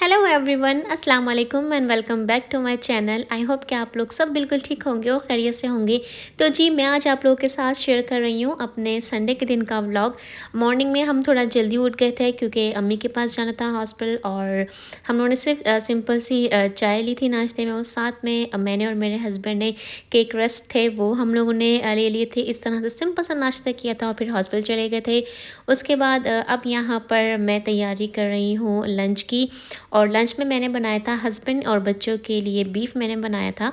Hello everyone, अस्सलाम वालेकुम and welcome back to my channel. I hope कि आप लोग सब बिल्कुल ठीक होंगे और खैरियत से होंगे। तो जी, मैं आज आप लोगों के साथ शेयर कर रही हूँ अपने संडे के दिन का व्लॉग। मॉर्निंग में हम थोड़ा जल्दी उठ गए थे क्योंकि अम्मी के पास जाना था हॉस्पिटल, और हम लोगों ने सिर्फ सिंपल सी चाय ली थी नाश्ते में, और साथ में मैंने और मेरे हस्बैंड ने केक रस्क थे वो हम लोगों ने ले लिए थे। इस तरह से सिंपल सा नाश्ता किया था और फिर हॉस्पिटल चले गए थे। उसके बाद अब यहाँ पर मैं तैयारी कर रही हूँ लंच की, और लंच में मैंने बनाया था हस्बैंड और बच्चों के लिए बीफ मैंने बनाया था,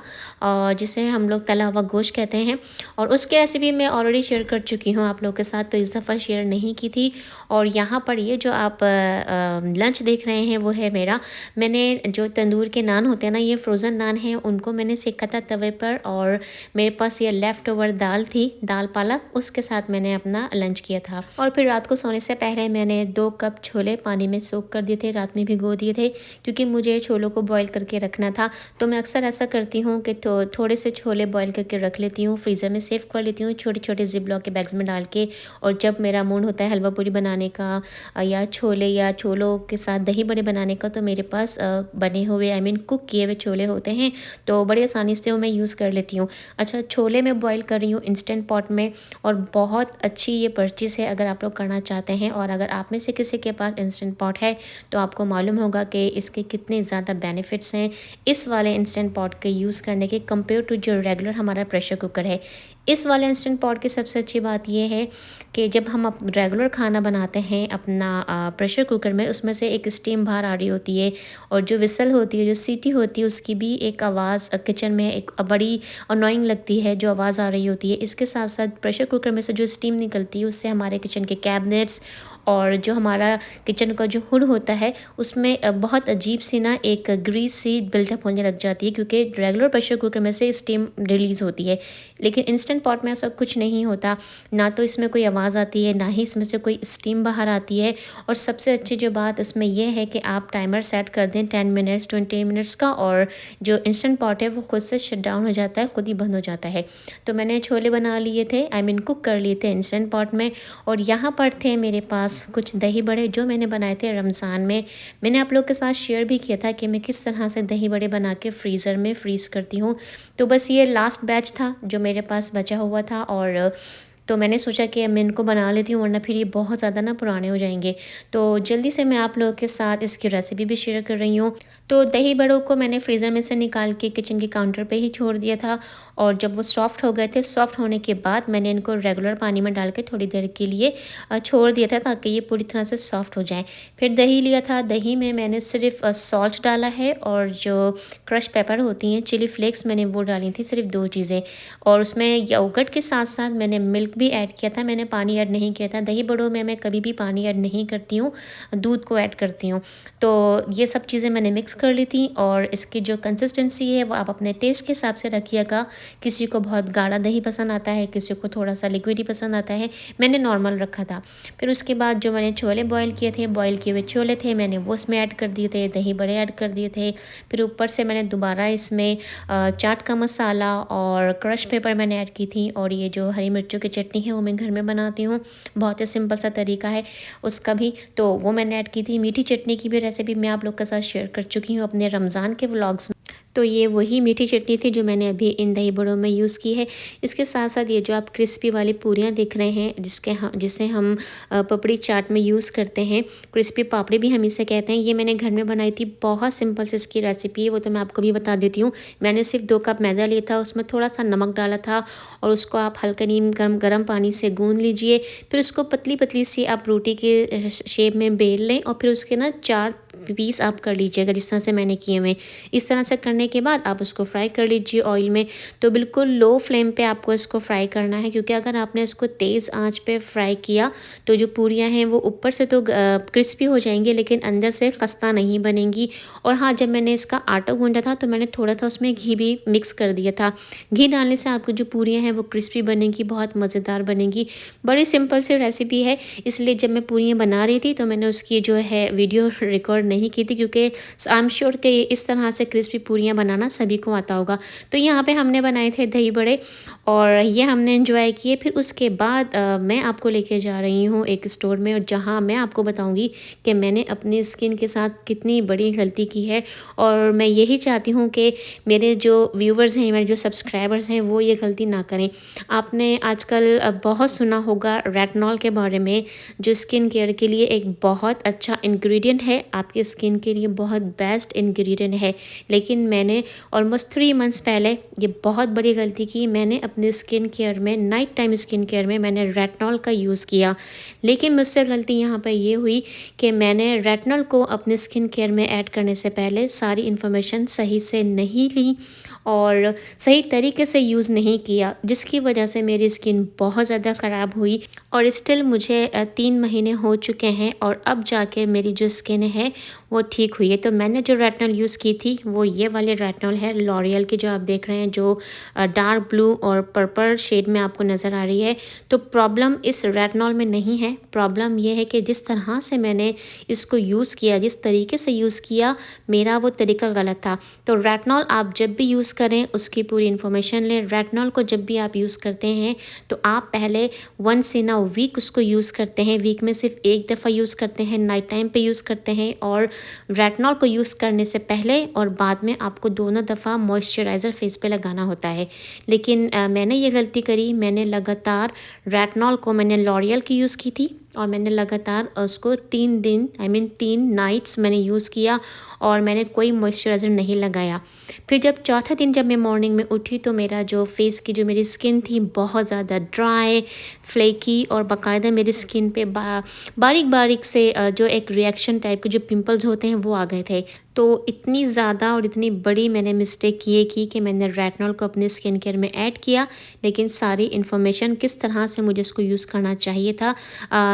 जिसे हम लोग तला हुआ गोश्त कहते हैं। और उसकी रेसिपी मैं ऑलरेडी शेयर कर चुकी हूँ आप लोगों के साथ, तो इस दफ़ा शेयर नहीं की थी। और यहाँ पर ये जो आप लंच देख रहे हैं वो है मेरा। मैंने जो तंदूर के नान होते हैं ना, ये फ्रोज़न नान हैं, उनको मैंने सेका था तवे पर, और मेरे पास ये लेफ़्ट ओवर दाल थी, दाल पालक, उसके साथ मैंने अपना लंच किया था। और फिर रात को सोने से पहले मैंने 2 कप छोले पानी में सोक कर दिए थे, रात में भिगो दिए थे, क्योंकि मुझे छोलों को बॉईल करके रखना था। तो मैं अक्सर ऐसा करती हूँ कि थोड़े से छोले बॉईल करके रख लेती हूँ, फ्रीज़र में सेव कर लेती हूँ छोटे-छोटे ज़िप-लॉक के बैग्स में डाल के। और जब मेरा मूड होता है हलवा पूरी बनाने का, या छोले या छोलों के साथ दही बड़े बनाने का, तो मेरे पास बने हुए कुक किए हुए छोले होते हैं, तो बड़ी आसानी से वो मैं यूज़ कर लेती हूँ। अच्छा, छोले मैं बॉईल कर रही हूँ इंस्टेंट पॉट में, और बहुत अच्छी ये परचेज़ है अगर आप लोग करना चाहते हैं। और अगर आप में से किसी के पास इंस्टेंट पॉट है तो आपको मालूम होगा कि इसके कितने ज़्यादा बेनिफिट्स हैं इस वाले इंस्टेंट पॉट के यूज़ करने के, कंपेयर टू जो रेगुलर हमारा प्रेशर कुकर है। इस वाले इंस्टेंट पॉट की सबसे अच्छी बात ये है कि जब हम रेगुलर खाना बनाते हैं अपना प्रेशर कुकर में, उसमें से एक स्टीम बाहर आ रही होती है, और जो विसल होती है, जो सीटी होती है, उसकी भी एक आवाज़ किचन में एक बड़ी अनोइंग लगती है, जो आवाज़ आ रही होती है। इसके साथ साथ प्रेशर कुकर में से जो स्टीम निकलती है, उससे हमारे किचन के कैबिनेट्स और जो हमारा किचन का जो हुड होता है, उसमें बहुत अजीब सी ना एक ग्रीस सी बिल्टअप होने लग जाती है, क्योंकि रेगुलर प्रेशर कुकर में से स्टीम रिलीज़ होती है। लेकिन इंस्टेंट पॉट में ऐसा कुछ नहीं होता, ना तो इसमें कोई आवाज़ आती है, ना ही इसमें से कोई स्टीम बाहर आती है। और सबसे अच्छी जो बात इसमें यह है कि आप टाइमर सेट कर दें 10 मिनट्स 20 मिनट्स का, और जो इंस्टेंट पॉट है वो खुद से शट डाउन हो जाता है, खुद ही बंद हो जाता है। तो मैंने छोले बना लिए थे, कुक कर लिए थे इंस्टेंट पॉट में। और यहाँ पर थे मेरे पास कुछ दही बड़े जो मैंने बनाए थे रमज़ान में। मैंने आप लोग के साथ शेयर भी किया था कि मैं किस तरह से दही बड़े बना के फ्रीज़र में फ्रीज़ करती हूँ। तो बस ये लास्ट बैच था जो मेरे पास बचा हुआ था, और तो मैंने सोचा कि मैं इनको बना लेती हूँ, वरना फिर ये बहुत ज़्यादा ना पुराने हो जाएंगे। तो जल्दी से मैं आप लोगों के साथ इसकी रेसिपी भी शेयर कर रही हूँ। तो दही बड़ों को मैंने फ्रीज़र में से निकाल के किचन के काउंटर पे ही छोड़ दिया था, और जब वो सॉफ़्ट हो गए थे, सॉफ़्ट होने के बाद मैंने इनको रेगुलर पानी में डाल के थोड़ी देर के लिए छोड़ दिया था, ताकि ये पूरी तरह से सॉफ़्ट हो जाए। फिर दही लिया था, दही में मैंने सिर्फ सॉल्ट डाला है, और जो क्रश पेपर होती हैं चिली फ्लेक्स मैंने वो डाली थी, सिर्फ 2 चीज़ें। और उसमें योगर्ट के साथ साथ मैंने मिल्क भी ऐड किया था, मैंने पानी ऐड नहीं किया था। दही बड़ों में मैं कभी भी पानी ऐड नहीं करती हूँ, दूध को ऐड करती हूँ। तो ये सब चीज़ें मैंने मिक्स कर ली थी, और इसकी जो कंसिस्टेंसी है वो आप अपने टेस्ट के हिसाब से रखिएगा। किसी को बहुत गाढ़ा दही पसंद आता है, किसी को थोड़ा सा लिक्विड ही पसंद आता है, मैंने नॉर्मल रखा था। फिर उसके बाद जो मैंने छोले बॉईल किए थे, बॉईल किए हुए छोले थे, मैंने वो इसमें ऐड कर दिए थे, दही बड़े ऐड कर दिए थे। फिर ऊपर से मैंने दोबारा इसमें चाट का मसाला और क्रश पेपर मैंने ऐड की थी। और ये जो हरी मिर्चों की चटनी है वो मैं घर में बनाती हूँ, बहुत ही सिंपल सा तरीका है उसका भी, तो वो मैंने ऐड की थी। मीठी चटनी की भी रेसिपी मैं आप लोग के साथ शेयर कर चुकी हूँ अपने रमज़ान के व्लॉग्स में। तो ये वही मीठी चटनी थी जो मैंने अभी इन दही बड़ों में यूज़ की है। इसके साथ साथ ये जो आप क्रिस्पी वाली पूरियाँ देख रहे हैं, जिसे हम पपड़ी चाट में यूज़ करते हैं, क्रिस्पी पापड़ी भी हम इसे कहते हैं, ये मैंने घर में बनाई थी। बहुत सिंपल से इसकी रेसिपी है, वो तो मैं आपको भी बता देती हूँ। मैंने सिर्फ 2 कप मैदा लिया था, उसमें थोड़ा सा नमक डाला था, और उसको आप हल्का नीम गर्म पानी से गूँध लीजिए। फिर उसको पतली पतली सी आप रोटी के शेप में बेल लें, और फिर उसके ना 4 पीस आप कर लीजिएगा, जिस तरह से मैंने किए हुए। इस तरह से करने के बाद आप उसको फ्राई कर लीजिए ऑयल में। तो बिल्कुल लो फ्लेम पे आपको इसको फ्राई करना है, क्योंकि अगर आपने इसको तेज़ आंच पे फ्राई किया तो जो पूरियाँ हैं वो ऊपर से तो क्रिस्पी हो जाएंगी, लेकिन अंदर से खस्ता नहीं बनेंगी। और हाँ, जब मैंने इसका आटा गूंदा था तो मैंने थोड़ा सा उसमें घी भी मिक्स कर दिया था। घी डालने से आपकी जो पूरियाँ हैं वो क्रिस्पी बनेंगी, बहुत मज़ेदार बनेंगी। बड़ी सिंपल सी रेसिपी है, इसलिए जब मैं पूरियाँ बना रही थी तो मैंने उसकी जो है वीडियो रिकॉर्ड नहीं की थी, क्योंकि आई एम श्योर कि इस तरह से क्रिस्पी पूरियाँ बनाना सभी को आता होगा। तो यहाँ पे हमने बनाए थे दही बड़े और ये हमने एंजॉय किए। फिर उसके बाद मैं आपको लेके जा रही हूँ एक स्टोर में, और जहाँ मैं आपको बताऊँगी कि मैंने अपनी स्किन के साथ कितनी बड़ी गलती की है। और मैं यही चाहती हूँ कि मेरे जो व्यूवर्स हैं, मेरे जो सब्सक्राइबर्स हैं, वो ये गलती ना करें। आपने आजकल बहुत सुना होगा रेटिनॉल के बारे में, जो स्किन केयर के लिए एक बहुत अच्छा इंग्रेडिएंट है, आपकी स्किन के लिए बहुत बेस्ट इंग्रेडिएंट है। लेकिन मैंने ऑलमोस्ट 3 मंथ्स पहले ये बहुत बड़ी गलती की। मैंने अपने स्किन केयर में, नाइट टाइम स्किन केयर में मैंने रेटिनॉल का यूज़ किया। लेकिन मुझसे गलती यहाँ पर ये हुई कि मैंने रेटिनॉल को अपने स्किन केयर में ऐड करने से पहले सारी इन्फॉर्मेशन सही से नहीं ली और सही तरीके से यूज़ नहीं किया, जिसकी वजह से मेरी स्किन बहुत ज़्यादा ख़राब हुई। और स्टिल मुझे 3 महीने हो चुके हैं और अब जाके मेरी जो स्किन है वो ठीक हुई है। तो मैंने जो रेटिनॉल यूज़ की थी वो ये वाले रेटिनॉल है, लॉरियल की, जो आप देख रहे हैं, जो डार्क ब्लू और पर्पल शेड में आपको नज़र आ रही है। तो प्रॉब्लम इस रेटिनॉल में नहीं है, प्रॉब्लम ये है कि जिस तरह से मैंने इसको यूज़ किया, जिस तरीके से यूज़ किया, मेरा वो तरीका गलत था। तो रेटिनॉल आप जब भी यूज़ करें उसकी पूरी इन्फॉर्मेशन लें। रेटिनॉल को जब भी आप यूज़ करते हैं तो आप पहले वंस इन अ वीक उसको यूज़ करते हैं, वीक में सिर्फ एक दफ़ा यूज़ करते हैं, नाइट टाइम पे यूज़ करते हैं। और रेटिनॉल को यूज़ करने से पहले और बाद में आपको दोनों दफ़ा मॉइस्चराइज़र फेस पे लगाना होता है। लेकिन मैंने ये गलती करी, मैंने लगातार रेटिनॉल को, मैंने लॉरियल की यूज़ की थी और मैंने लगातार उसको 3 दिन, आई मीन 3 नाइट्स मैंने यूज़ किया और मैंने कोई मॉइस्चराइज़र नहीं लगाया। फिर जब चौथा दिन जब मैं मॉर्निंग में उठी तो मेरा जो फेस की जो मेरी स्किन थी बहुत ज़्यादा ड्राई, फ्लेकी और बाकायदा मेरी स्किन पे बारीक बारीक से जो एक रिएक्शन टाइप के जो पिंपल्स होते हैं वो आ गए थे। तो इतनी ज़्यादा और इतनी बड़ी मैंने मिस्टेक ये की कि मैंने रेटिनॉल को अपने स्किन केयर में ऐड किया, लेकिन सारी इन्फॉर्मेशन किस तरह से मुझे उसको यूज़ करना चाहिए था,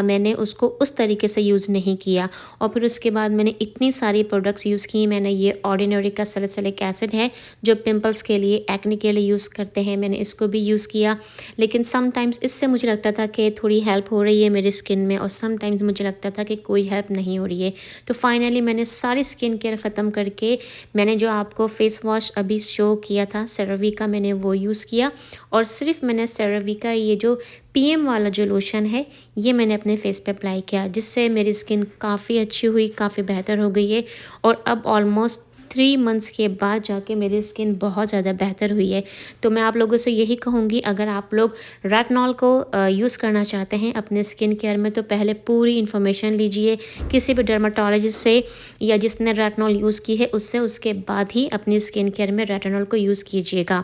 मैंने उसको उस तरीके से यूज़ नहीं किया। और फिर उसके बाद मैंने इतनी सारी प्रोडक्ट्स यूज़ की। मैंने ये ऑर्डिनरी का सैलिसिलिक एसिड है जो पिंपल्स के लिए, एक्ने के लिए यूज़ करते हैं, मैंने इसको भी यूज़ किया। लेकिन समटाइम्स इससे मुझे लगता था कि थोड़ी हेल्प हो रही है मेरी स्किन में, और समटाइम्स मुझे लगता था कि कोई हेल्प नहीं हो रही है। तो फाइनली मैंने सारी स्किन केयर ख़त्म करके मैंने जो आपको फेस वॉश अभी शो किया था सेरावी का, मैंने वो यूज़ किया। और सिर्फ मैंने सेरावी का ये जो पीएम वाला जो लोशन है ये मैंने अपने फेस पे अप्लाई किया, जिससे मेरी स्किन काफ़ी अच्छी हुई, काफ़ी बेहतर हो गई है। और अब ऑलमोस्ट 3 मंथ्स के बाद जाके मेरी स्किन बहुत ज़्यादा बेहतर हुई है। तो मैं आप लोगों से यही कहूँगी, अगर आप लोग रेटिनॉल को यूज़ करना चाहते हैं अपने स्किन केयर में तो पहले पूरी इन्फॉर्मेशन लीजिए किसी भी डर्माटोलॉजिस्ट से या जिसने रेटिनॉल यूज़ की है उससे, उसके बाद ही अपनी स्किन केयर में रेटिनॉल को यूज़ कीजिएगा।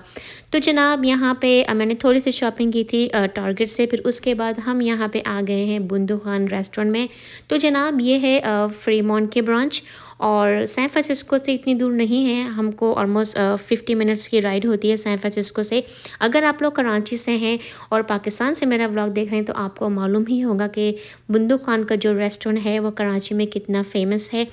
तो जनाब यहाँ पे मैंने थोड़ी सी शॉपिंग की थी टारगेट से, फिर उसके बाद हम यहाँ पे आ गए हैं बुंदू खान रेस्टोरेंट में। तो जनाब ये है फ्रीमॉन्ट के ब्रांच और सैन फ्रांसिस्को से इतनी दूर नहीं है, हमको ऑलमोस्ट 50 मिनट्स की राइड होती है सैन फ्रांसिस्को से। अगर आप लोग कराची से हैं और पाकिस्तान से मेरा व्लॉग देख रहे हैं तो आपको मालूम ही होगा कि बुंदू खान का जो रेस्टोरेंट है वो कराची में कितना फेमस है।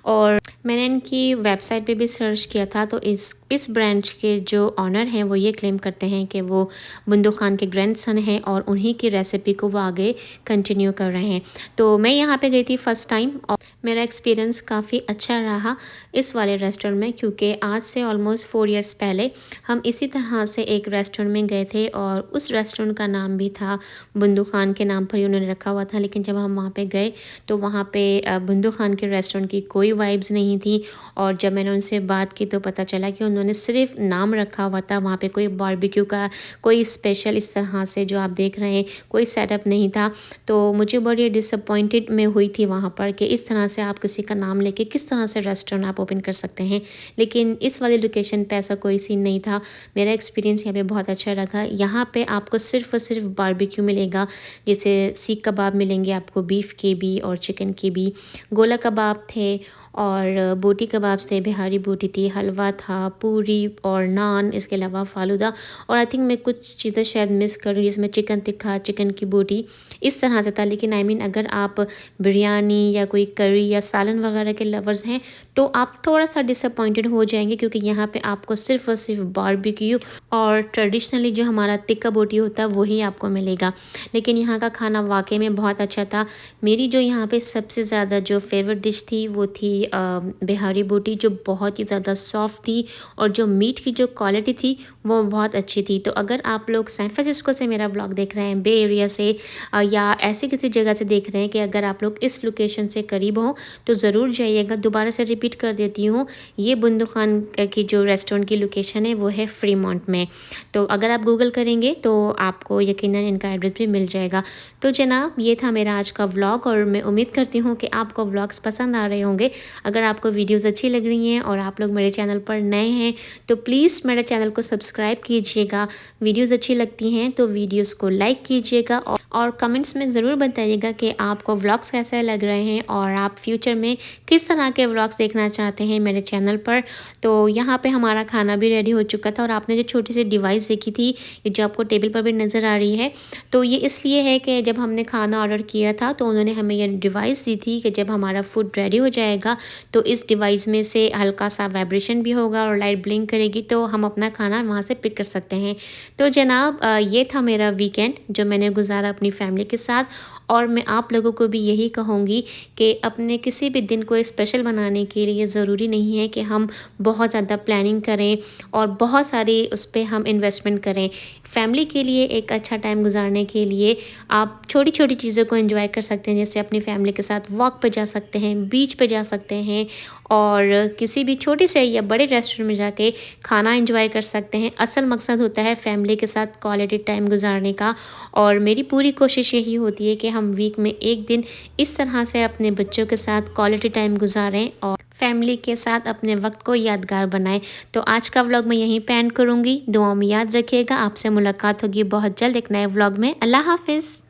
और मैंने इनकी वेबसाइट पे भी सर्च किया था तो इस ब्रांच के जो ऑनर हैं वो ये क्लेम करते हैं कि वो बुंदू खान के ग्रैंडसन हैं और उन्हीं की रेसिपी को वो आगे कंटिन्यू कर रहे हैं। तो मैं यहाँ पे गई थी फ़र्स्ट टाइम और मेरा एक्सपीरियंस काफ़ी अच्छा रहा इस वाले रेस्टोरेंट में, क्योंकि आज से ऑलमोस्ट 4 इयर्स पहले हम इसी तरह से एक रेस्टोरेंट में गए थे और उस रेस्टोरेंट का नाम भी था बुंदू खान के नाम पर ही उन्होंने रखा हुआ था। लेकिन जब हम वहाँ पे गए तो वहाँ पे बुंदू खान के रेस्टोरेंट की कोई वाइब्स नहीं थी। और जब मैंने उनसे बात की तो पता चला कि उन्होंने सिर्फ नाम रखा हुआ था, वहाँ पे कोई बारबेक्यू का कोई स्पेशल इस तरह से जो आप देख रहे हैं कोई सेटअप नहीं था। तो मुझे बड़ी डिसअपॉइंटेड मैं हुई थी वहाँ पर कि इस तरह से आप किसी का नाम लेके किस तरह से रेस्टोरेंट आप ओपन कर सकते हैं। लेकिन इस वाली लोकेशन पे ऐसा कोई सीन नहीं था। मेरा एक्सपीरियंस यहाँ पे बहुत अच्छा रहा। यहाँ पे आपको सिर्फ और सिर्फ बारबेक्यू मिलेगा, जैसे सीख कबाब मिलेंगे आपको, बीफ के भी और चिकन के भी, गोला कबाब थे और बोटी कबाब्स थे, बिहारी बोटी थी, हलवा था, पूरी और नान, इसके अलावा फालूदा। और आई थिंक मैं कुछ चीज़ें शायद मिस कर रही हूँ, जिसमें चिकन तिक्खा, चिकन की बोटी इस तरह से था। लेकिन आई मीन अगर आप बिरयानी या कोई करी या सालन वगैरह के लवर्स हैं तो आप थोड़ा सा डिसअपॉइंटेड हो जाएंगे, क्योंकि यहाँ पे आपको सिर्फ और सिर्फ बारबेक्यू और ट्रेडिशनली जो हमारा तिक्का बोटी होता है वही आपको मिलेगा। लेकिन यहाँ का खाना वाकई में बहुत अच्छा था। मेरी जो यहाँ पे सबसे ज़्यादा जो फेवरेट डिश थी वो थी बिहारी बोटी जो बहुत ही ज़्यादा सॉफ्ट थी और जो मीट की जो क्वालिटी थी वो बहुत अच्छी थी। तो अगर आप लोग सैन फ्रांसिस्को से मेरा व्लॉग देख रहे हैं, बे एरिया से या ऐसी किसी जगह से देख रहे हैं कि अगर आप लोग इस लोकेशन से करीब हो तो ज़रूर जाइएगा। दोबारा से रिपीट कर देती हूँ, ये बुंदू खान की जो रेस्टोरेंट की लोकेशन है वो है फ्रीमॉन्ट में। तो अगर आप गूगल करेंगे तो आपको यकीनन इनका एड्रेस भी मिल जाएगा। तो जनाब, ये था मेरा आज का व्लॉग और मैं उम्मीद करती हूँ कि आपको व्लॉग्स पसंद आ रहे होंगे। अगर आपको वीडियोस अच्छी लग रही हैं और आप लोग मेरे चैनल पर नए हैं तो प्लीज़ मेरे चैनल को सब्सक्राइब कीजिएगा। वीडियोस अच्छी लगती हैं तो वीडियोस को लाइक कीजिएगा और कमेंट्स में ज़रूर बताइएगा कि आपको व्लॉग्स कैसे लग रहे हैं और आप फ्यूचर में किस तरह के व्लॉग्स देखना चाहते हैं मेरे चैनल पर। तो यहाँ पे हमारा खाना भी रेडी हो चुका था और आपने जो छोटी सी डिवाइस देखी थी, ये जो आपको टेबल पर भी नज़र आ रही है, तो ये इसलिए है कि जब हमने खाना ऑर्डर किया था तो उन्होंने हमें ये डिवाइस दी थी कि जब हमारा फूड रेडी हो जाएगा तो इस डिवाइस में से हल्का सा वाइब्रेशन भी होगा और लाइट ब्लिंक करेगी तो हम अपना खाना वहाँ से पिक कर सकते हैं। तो जनाब, ये था मेरा वीकेंड जो मैंने गुजारा अपनी फैमिली के साथ। और मैं आप लोगों को भी यही कहूँगी कि अपने किसी भी दिन को स्पेशल बनाने के लिए ज़रूरी नहीं है कि हम बहुत ज़्यादा प्लानिंग करें और बहुत सारी उस पर हम इन्वेस्टमेंट करें। फैमिली के लिए एक अच्छा टाइम गुजारने के लिए आप छोटी छोटी चीज़ों को एंजॉय कर सकते हैं, जैसे अपनी फैमिली के साथ वॉक पे जा सकते हैं, बीच पे जा सकते हैं और किसी भी छोटे से या बड़े रेस्टोरेंट में जाके खाना एंजॉय कर सकते हैं। असल मकसद होता है फैमिली के साथ क्वालिटी टाइम गुजारने का और मेरी पूरी कोशिश यही होती है कि हम वीक में एक दिन इस तरह से अपने बच्चों के साथ क्वालिटी टाइम गुजारें और फैमिली के साथ अपने वक्त को यादगार बनाएं। तो आज का व्लॉग मैं यहीं पे एंड करूँगी। दुआ में याद रखिएगा। आपसे मुलाकात होगी बहुत जल्द एक नए व्लॉग में। अल्लाह हाफिज़।